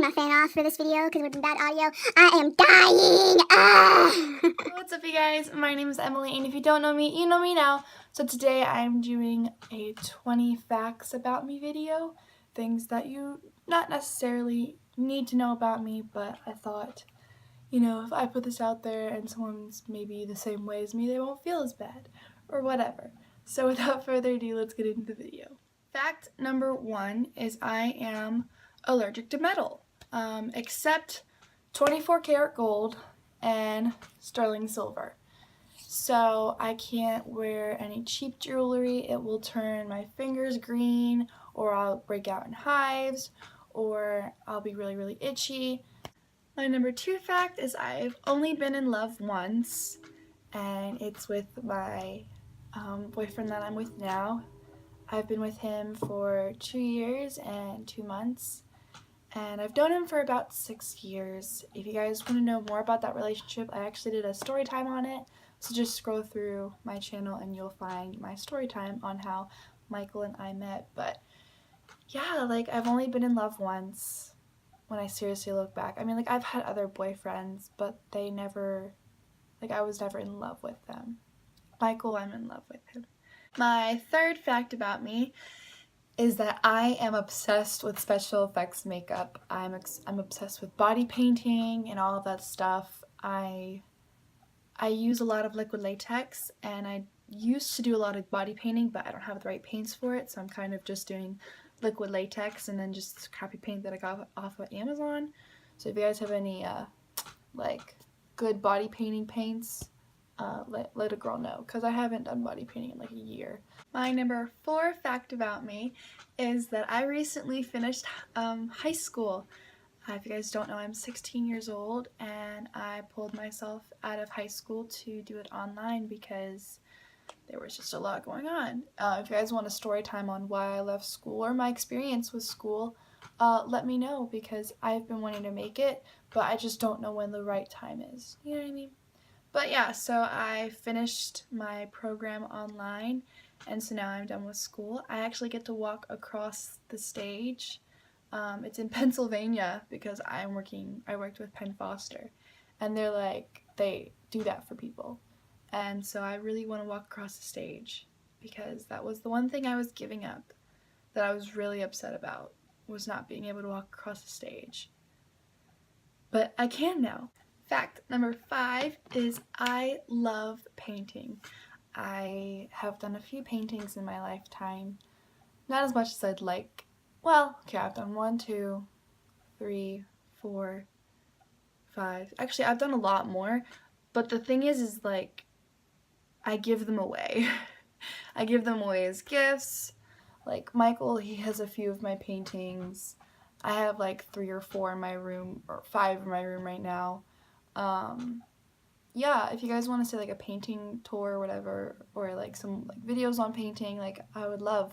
my fan off for this video because with bad audio, I am dying. What's up, you guys? My name is Emily, and if you don't know me, you know me now. So today I'm doing a 20 facts about me video, things that you not necessarily need to know about me, but I thought, you know, if I put this out there and someone's maybe the same way as me, they won't feel as bad, or whatever. So without further ado, let's get into the video. Fact number 1 is I am allergic to metal, except 24 karat gold and sterling silver. So I can't wear any cheap jewelry. It will turn my fingers green, or I'll break out in hives, or I'll be really, really itchy. My number 2 fact is I've only been in love once, and it's with my boyfriend that I'm with now. I've been with him for 2 years and 2 months, and I've known him for about 6 years. If you guys want to know more about that relationship, I actually did a story time on it, so just scroll through my channel and you'll find my story time on how Michael and I met. But yeah, like, I've only been in love once when I seriously look back. I mean, like, I've had other boyfriends, but they never, like, I was never in love with them. Michael, I'm in love with him. My 3rd fact about me is that I am obsessed with special effects makeup. I'm obsessed with body painting and all of that stuff. I use a lot of liquid latex, and I used to do a lot of body painting, but I don't have the right paints for it, so I'm kind of just doing liquid latex and then just this crappy paint that I got off of Amazon. So if you guys have any like good body painting paints, let a girl know, because I haven't done body painting in like a year. My number 4 fact about me is that I recently finished high school. If you guys don't know, I'm 16 years old, and I pulled myself out of high school to do it online because there was just a lot going on. If you guys want a story time on why I left school or my experience with school, let me know, because I've been wanting to make it, but I just don't know when the right time is. You know what I mean? But yeah, so I finished my program online, and so now I'm done with school. I actually get to walk across the stage. It's in Pennsylvania because I worked with Penn Foster, and they do that for people. And so I really want to walk across the stage, because that was the one thing I was giving up, that I was really upset about, was not being able to walk across the stage. But I can now. Fact number 5 is I love painting. I have done a few paintings in my lifetime. Not as much as I'd like. Well, okay, I've done 1, 2, 3, 4, 5. Actually, I've done a lot more. But the thing is like, I give them away. I give them away as gifts. Like Michael, he has a few of my paintings. I have like 3 or 4 in my room, or 5 in my room right now. Yeah, if you guys want to see like a painting tour or whatever, or like some like videos on painting, like I would love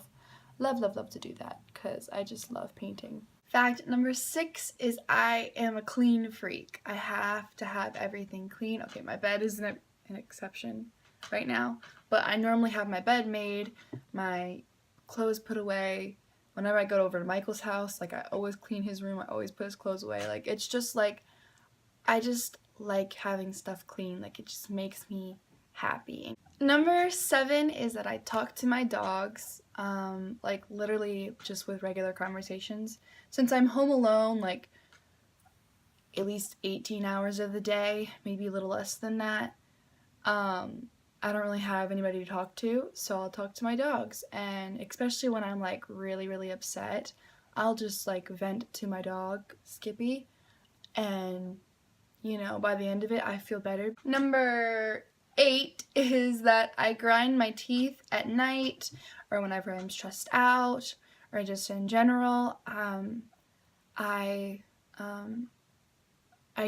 to do that, because I just love painting. Fact number 6 is I am a clean freak. I have to have everything clean. Okay, my bed is an exception right now, but I normally have my bed made, my clothes put away. Whenever I go over to Michael's house, like, I always clean his room, I always put his clothes away. Like, it's just like, I just like having stuff clean. Like, it just makes me happy. Number 7 is that I talk to my dogs, like literally just with regular conversations. Since I'm home alone, like at least 18 hours of the day, maybe a little less than that, I don't really have anybody to talk to, so I'll talk to my dogs. And especially when I'm like really, really upset, I'll just like vent to my dog, Skippy, and you know, by the end of it, I feel better. Number 8 is that I grind my teeth at night, or whenever I'm stressed out, or just in general. I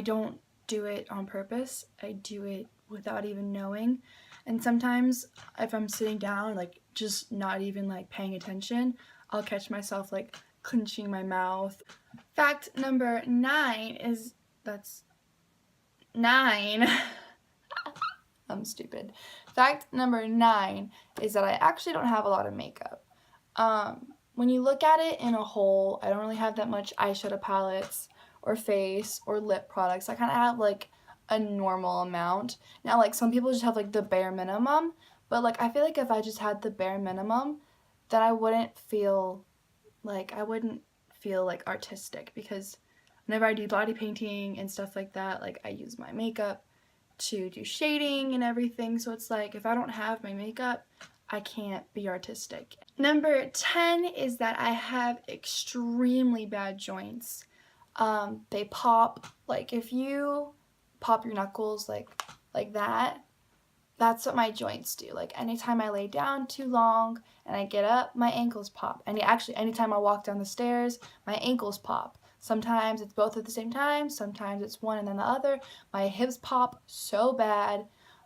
don't do it on purpose. I do it without even knowing. And sometimes if I'm sitting down, like just not even like paying attention, I'll catch myself like clenching my mouth. Fact number 9 is, that's 9. I'm stupid. Fact number 9 is that I actually don't have a lot of makeup. When you look at it in a whole, I don't really have that much eyeshadow palettes or face or lip products. I kind of have like a normal amount. Now, like some people just have like the bare minimum, but like I feel like if I just had the bare minimum, then I wouldn't feel like artistic, because whenever I do body painting and stuff like that, like I use my makeup to do shading and everything, so it's like if I don't have my makeup, I can't be artistic. Number 10 is that I have extremely bad joints. They pop, like if you pop your knuckles like that, that's what my joints do. Like anytime I lay down too long and I get up, my ankles pop. And actually, anytime I walk down the stairs, my ankles pop. Sometimes it's both at the same time, sometimes it's one and then the other. My hips pop so bad.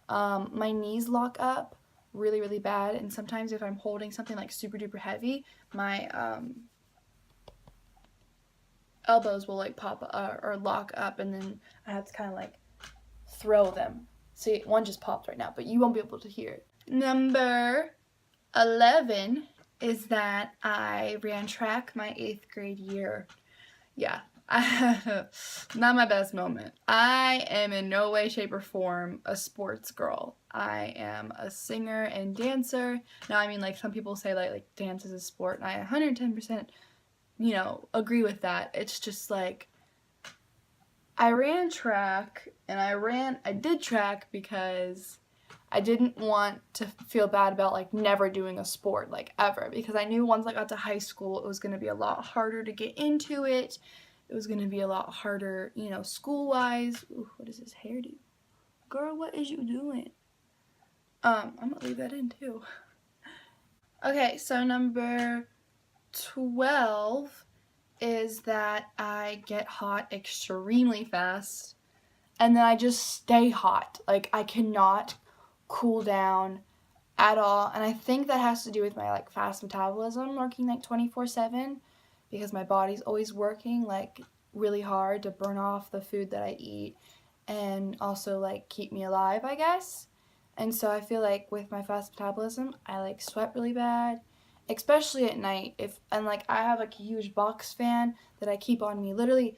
My knees lock up really, really bad. And sometimes if I'm holding something like super duper heavy, my elbows will like pop or lock up, and then I have to kind of like throw them. See, one just popped right now, but you won't be able to hear it. Number 11 is that I ran track my 8th grade year. Yeah, not my best moment. I am in no way, shape, or form a sports girl. I am a singer and dancer. Now, I mean, like some people say like dance is a sport, and I 110%, agree with that. It's just like, I ran track, and I did track because I didn't want to feel bad about like never doing a sport like ever, because I knew once I got to high school it was going to be a lot harder to get into it. It was going to be a lot harder, school-wise. Ooh, what does this hair do? Girl, what is you doing? I'm going to leave that in too. Okay, so number 12 is that I get hot extremely fast, and then I just stay hot. Like I cannot cool down at all, and I think that has to do with my like fast metabolism working like 24/7, because my body's always working like really hard to burn off the food that I eat and also like keep me alive, I guess. And so I feel like with my fast metabolism, I like sweat really bad, especially at night. And like I have like a huge box fan that I keep on me literally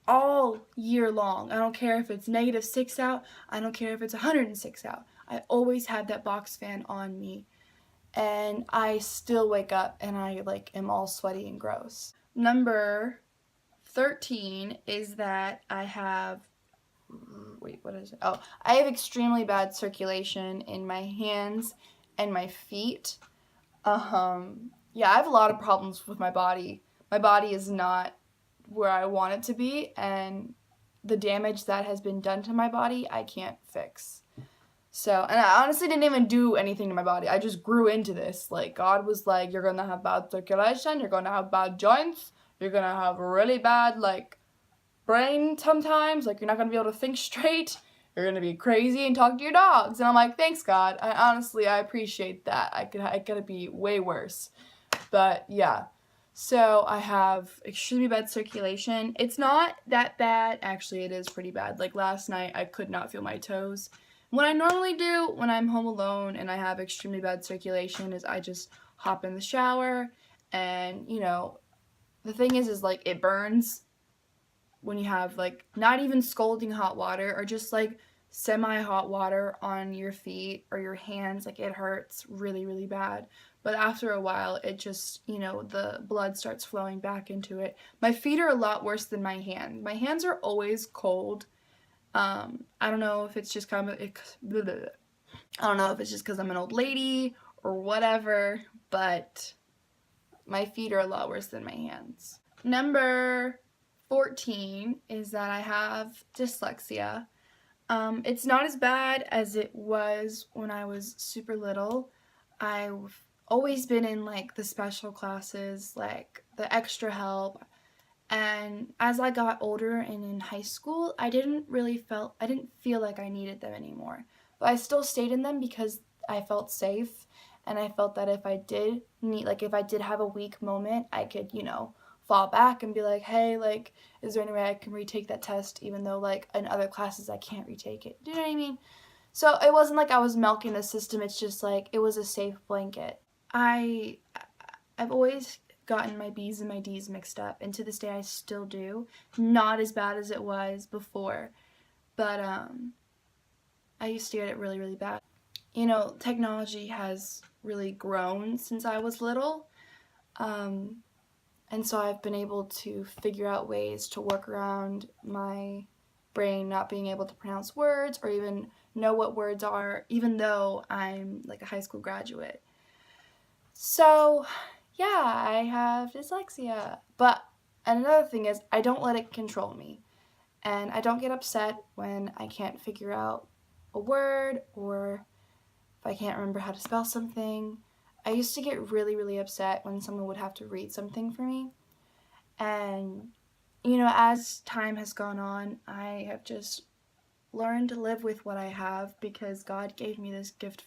all year long. I don't care if it's -6 out. I don't care if it's 106 out. I always have that box fan on me, and I still wake up and I like am all sweaty and gross. Number 13 is that I have I have extremely bad circulation in my hands and my feet. Yeah, I have a lot of problems with my body. My body is not where I want it to be, and the damage that has been done to my body, I can't fix. So, and I honestly didn't even do anything to my body. I just grew into this. Like, God was like, you're gonna have bad circulation, you're gonna have bad joints, you're gonna have really bad, like, brain sometimes, like, you're not gonna be able to think straight, you're gonna be crazy and talk to your dogs. And I'm like, thanks, God. I appreciate that. I could be way worse. But, yeah. So I have extremely bad circulation. It's not that bad. Actually, it is pretty bad. Like last night, I could not feel my toes. What I normally do when I'm home alone and I have extremely bad circulation is I just hop in the shower, and, the thing is like it burns when you have like not even scalding hot water or just like semi-hot water on your feet or your hands. Like it hurts really, really bad. But after a while, it just, the blood starts flowing back into it. My feet are a lot worse than my hands. My hands are always cold. I don't know if it's just I don't know if it's just because I'm an old lady or whatever, but my feet are a lot worse than my hands. Number 14 is that I have dyslexia. It's not as bad as it was when I was super little. I've always been in like the special classes, like the extra help, and as I got older and in high school, I didn't feel like I needed them anymore. But I still stayed in them because I felt safe, and I felt that if I did have a weak moment, I could, fall back and be like, hey, like, is there any way I can retake that test, even though like in other classes I can't retake it. Do you know what I mean? So it wasn't like I was milking the system. It's just like it was a safe blanket. I've always gotten my B's and my D's mixed up, and to this day I still do. Not as bad as it was before, but I used to get it really, really bad. You know, technology has really grown since I was little, and so I've been able to figure out ways to work around my brain not being able to pronounce words or even know what words are, even though I'm like a high school graduate. So yeah, I have dyslexia. But another thing is I don't let it control me. And I don't get upset when I can't figure out a word or if I can't remember how to spell something. I used to get really, really upset when someone would have to read something for me. And, you know, as time has gone on, I have just learned to live with what I have because God gave me this gift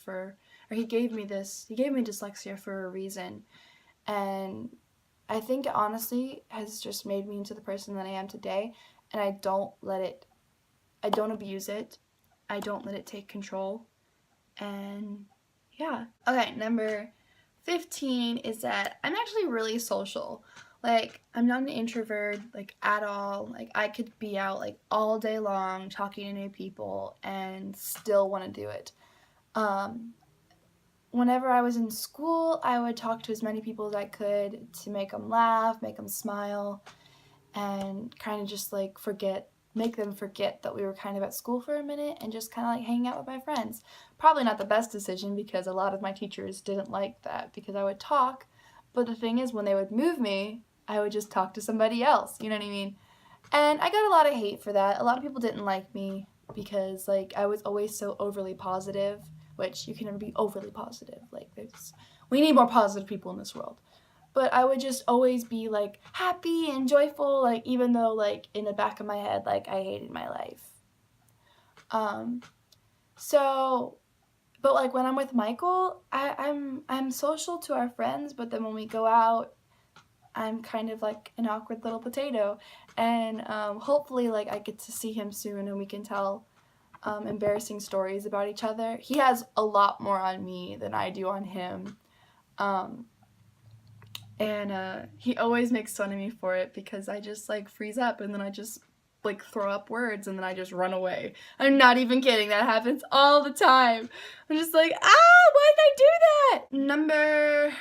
He gave me dyslexia for a reason. And I think it honestly has just made me into the person that I am today. And I don't abuse it. I don't let it take control. And yeah. Okay, number 15 is that I'm actually really social. Like, I'm not an introvert, like, at all. Like, I could be out, like, all day long talking to new people and still want to do it. Whenever I was in school, I would talk to as many people as I could to make them laugh, make them smile, and kind of just, like, make them forget that we were kind of at school for a minute and just kind of like hang out with my friends. Probably not the best decision because a lot of my teachers didn't like that because I would talk, but the thing is when they would move me, I would just talk to somebody else, you know what I mean? And I got a lot of hate for that. A lot of people didn't like me because like I was always so overly positive, which you can never be overly positive. Like we need more positive people in this world. But I would just always be like happy and joyful, like even though like in the back of my head like I hated my life. So but like when I'm with Michael, I'm social to our friends, but then when we go out, I'm kind of like an awkward little potato. And hopefully like I get to see him soon and we can tell embarrassing stories about each other. He has a lot more on me than I do on him. And he always makes fun of me for it because I just like freeze up and then I just like throw up words and then I just run away. I'm not even kidding, that happens all the time. I'm just like, why did I do that? Number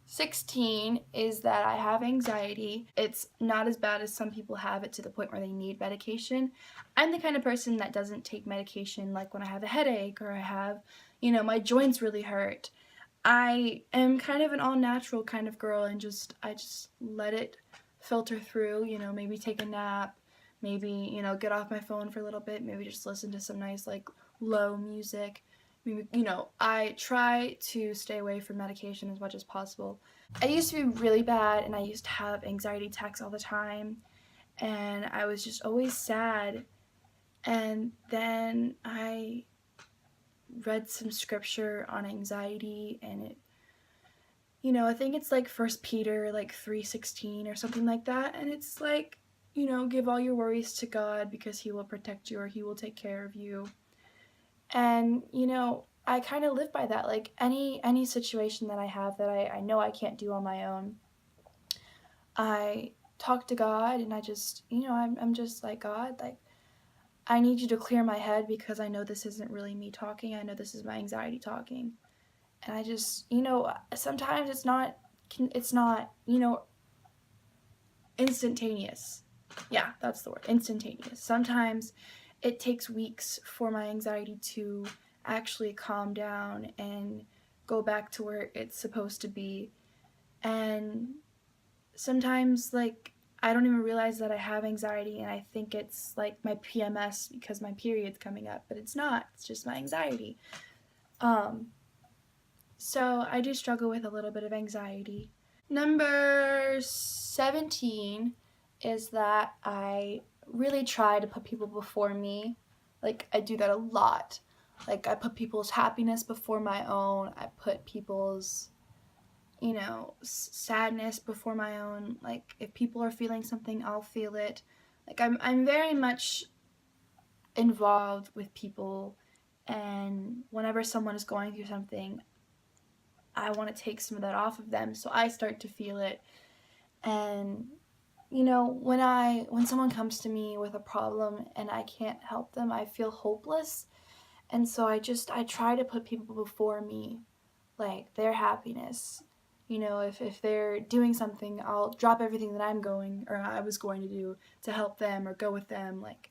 16 is that I have anxiety. It's not as bad as some people have it to the point where they need medication. I'm the kind of person that doesn't take medication like when I have a headache or I have, you know, my joints really hurt. I am kind of an all-natural kind of girl and I just let it filter through, you know, maybe take a nap, maybe, you know, get off my phone for a little bit, maybe just listen to some nice, like, low music. Maybe, you know, I try to stay away from medication as much as possible. I used to be really bad and I used to have anxiety attacks all the time and I was just always sad. And then I read some scripture on anxiety and it, you know, I think it's like 1 Peter like 3:16 or something like that, and it's like, you know, give all your worries to God because he will protect you or he will take care of you. And you know, I kind of live by that. Like any situation that I have that I know I can't do on my own, I talk to God and I just, you know, I'm just like, God, like I need you to clear my head because I know this isn't really me talking. I know this is my anxiety talking. And I just, you know, sometimes it's not, you know, instantaneous. Yeah, that's the word, instantaneous. Sometimes it takes weeks for my anxiety to actually calm down and go back to where it's supposed to be. And sometimes, like, I don't even realize that I have anxiety and I think it's like my PMS because my period's coming up, but it's not. It's just my anxiety. So I do struggle with a little bit of anxiety. Number 17 is that I really try to put people before me. Like, I do that a lot. Like, I put people's happiness before my own. I put people's, you know, sadness before my own. Like, if people are feeling something, I'll feel it. Like, I'm very much involved with people, and whenever someone is going through something, I want to take some of that off of them, so I start to feel it. And when someone comes to me with a problem and I can't help them, I feel hopeless. And so I try to put people before me, like their happiness. If they're doing something, I'll drop everything that I was going to do to help them or go with them. Like,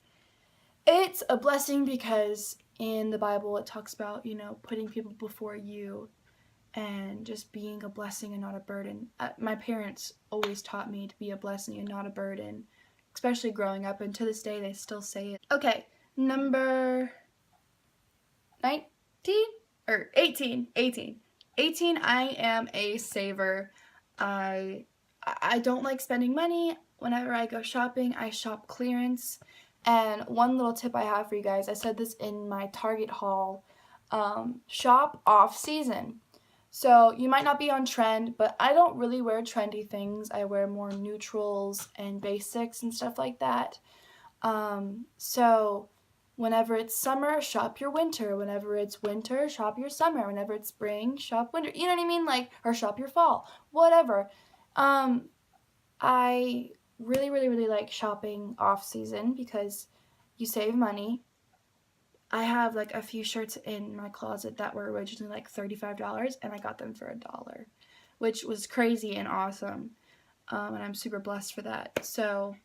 it's a blessing because in the Bible it talks about, putting people before you and just being a blessing and not a burden. My parents always taught me to be a blessing and not a burden, especially growing up, and to this day they still say it. Okay, number 19 or 18. 18, I am a saver. I don't like spending money. Whenever I go shopping, I shop clearance. And one little tip I have for you guys, I said this in my Target haul, shop off season. So you might not be on trend, but I don't really wear trendy things. I wear more neutrals and basics and stuff like that. So whenever it's summer, shop your winter. Whenever it's winter, shop your summer. Whenever it's spring, shop winter. You know what I mean? Like, or shop your fall. Whatever. I really, really, really like shopping off season because you save money. I have like a few shirts in my closet that were originally like $35 and I got them for $1, which was crazy and awesome. And I'm super blessed for that. So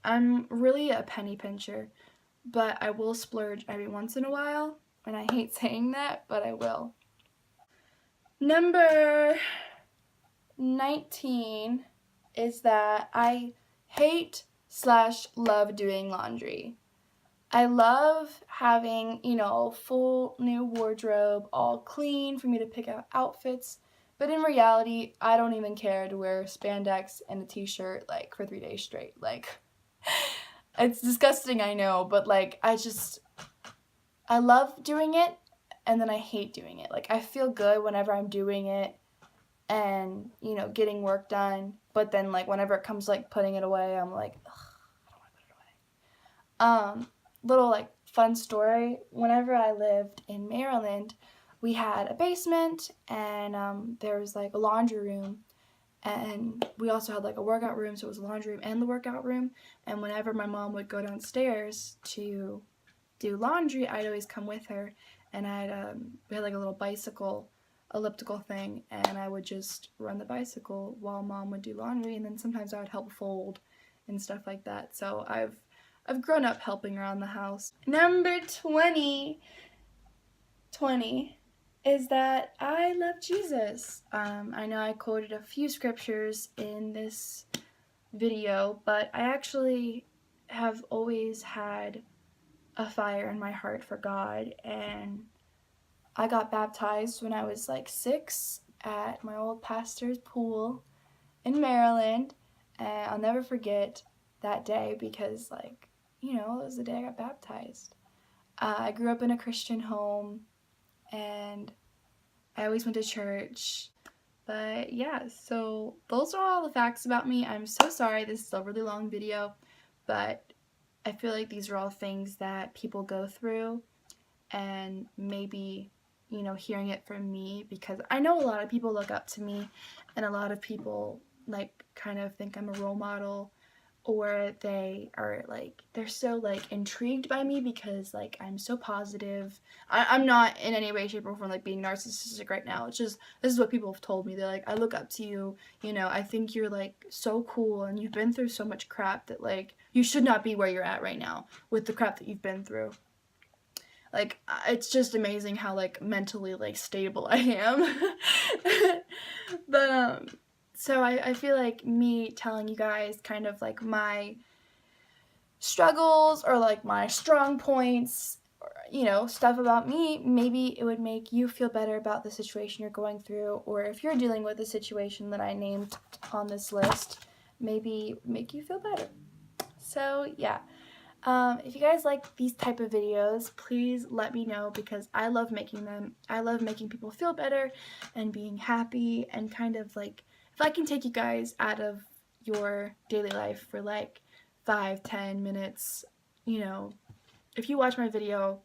I'm really a penny pincher, but I will splurge every once in a while, and I hate saying that, but I will. Number 19 is that I hate/love doing laundry. I love having, full new wardrobe, all clean for me to pick out outfits. But in reality, I don't even care to wear spandex and a t-shirt like for 3 days straight. Like, it's disgusting, I know, but like I love doing it and then I hate doing it. Like, I feel good whenever I'm doing it and, getting work done, but then like whenever it comes like putting it away, I'm like, ugh, I don't want to put it away. Little like fun story, whenever I lived in Maryland, we had a basement and there was like a laundry room, and we also had like a workout room, so it was a laundry room and the workout room. And whenever my mom would go downstairs to do laundry, I'd always come with her, and we had like a little bicycle elliptical thing, and I would just run the bicycle while mom would do laundry, and then sometimes I would help fold and stuff like that. So I've grown up helping around the house. Number 20 is that I love Jesus. I know I quoted a few scriptures in this video, but I actually have always had a fire in my heart for God, and I got baptized when I was like 6 at my old pastor's pool in Maryland, and I'll never forget that day because, like, it was the day I got baptized. I grew up in a Christian home, and I always went to church. But yeah, so those are all the facts about me. I'm so sorry this is a really long video, but I feel like these are all things that people go through, and maybe, hearing it from me, because I know a lot of people look up to me, and a lot of people like kind of think I'm a role model, or they're so like intrigued by me because like I'm so positive. I'm not in any way, shape, or form like being narcissistic right now. It's just, this is what people have told me. They're like, I look up to you, I think you're like so cool, and you've been through so much crap that like you should not be where you're at right now with the crap that you've been through. Like, it's just amazing how like mentally like stable I am. But so I feel like me telling you guys kind of like my struggles or like my strong points, or, stuff about me, maybe it would make you feel better about the situation you're going through, or if you're dealing with the situation that I named on this list, maybe make you feel better. So yeah. If you guys like these type of videos, please let me know, because I love making them. I love making people feel better and being happy, and kind of like, if I can take you guys out of your daily life for like 5-10 minutes, if you watch my video,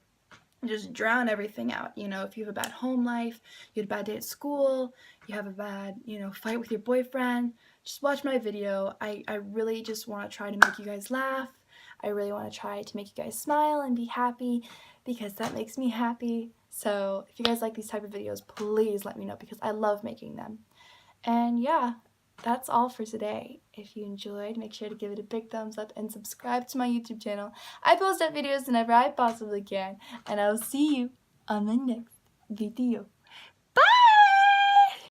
just drown everything out. If you have a bad home life, you had a bad day at school, you have a bad, fight with your boyfriend, just watch my video. I really just want to try to make you guys laugh. I really want to try to make you guys smile and be happy because that makes me happy. So if you guys like these type of videos, please let me know because I love making them. And yeah, that's all for today. If you enjoyed, make sure to give it a big thumbs up and subscribe to my YouTube channel. I post up videos whenever I possibly can, and I will see you on the next video.